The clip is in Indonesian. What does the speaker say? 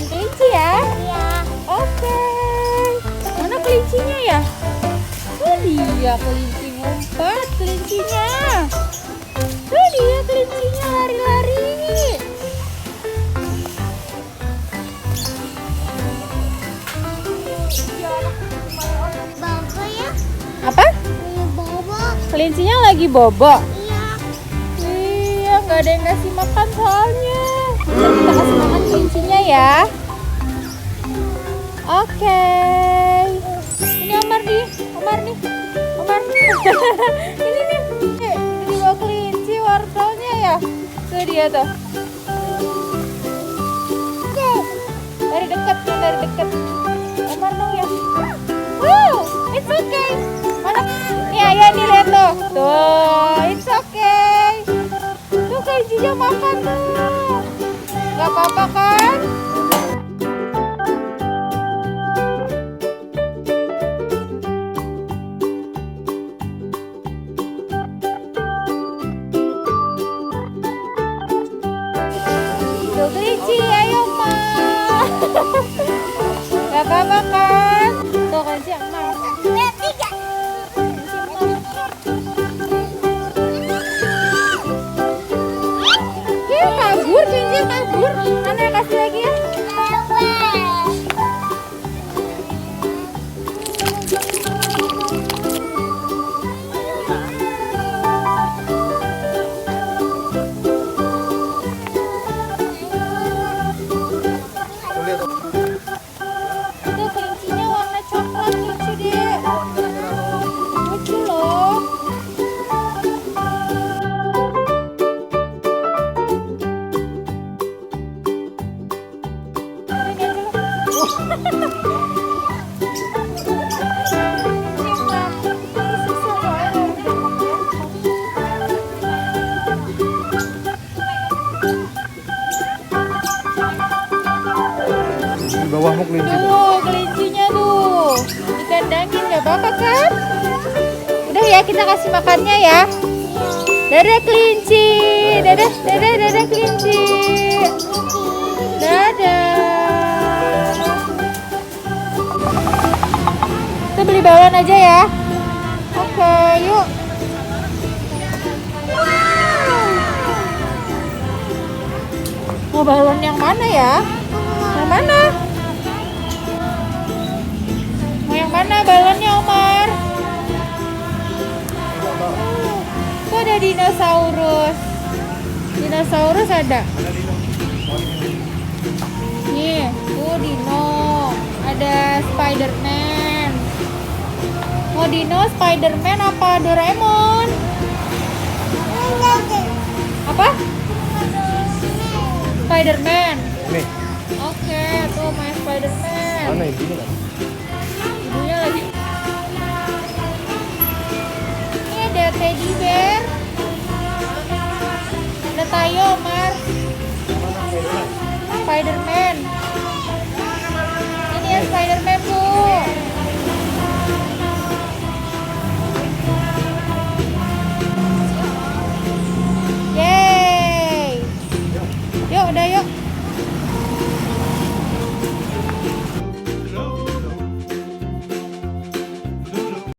makan kelinci ya? Iya. Oke. Mana kelincinya ya? Tuh dia kelinci ngumpet, kelincinya. Tuh dia kelincinya lari-lari. Bobo ya? Apa? Bobo. Kelincinya lagi bobo. Iya. Iya, nggak ada yang kasih makan soalnya. Ntar kita kasih makan kelincinya ya. Oke. Ini Omar nih, Omar. Ini nih. Ini dibawa kelinci wortelnya ya. Tuh dia tuh. Dari dekat. Omar dong ya. Wow, it's okay. Mana? Nih ayah nih lihat tuh. Tuh, it's okay. Tuh kelincinya makan tuh. Gak apa-apa kan? Tuh kelinci, ayo Ma. Gak apa-apa kan? Tuh kelinci yang Ma. Dia kabur, kelinci kabur. Mana yang kasih lagi ya? Itu kelincinya warna coklat, lucu deh. Lucu loh. Ini aja loh. Di bawahmu kelinci. Tuh kelincinya tuh dikandangin, gak apa-apa kan? Udah ya, kita kasih makannya ya. Dadah kelinci, dadah kelinci, dadah. Kita beli balon aja ya. Oke, yuk. Mau balon yang mana ya? Yang mana? Mau yang mana balonnya, Omar? Tuh ada dinosaurus. Dinosaurus ada. Nih, tuh dino. Ada Spiderman. Mau dino, Spiderman apa Doraemon? Apa? Spiderman. Nih, Oke, tuh main Spiderman. mana ibunya kan? Ibunya lagi. Ini ada teddy bear. Ada Tayo, Mar. Spiderman. Ini ya Spiderman.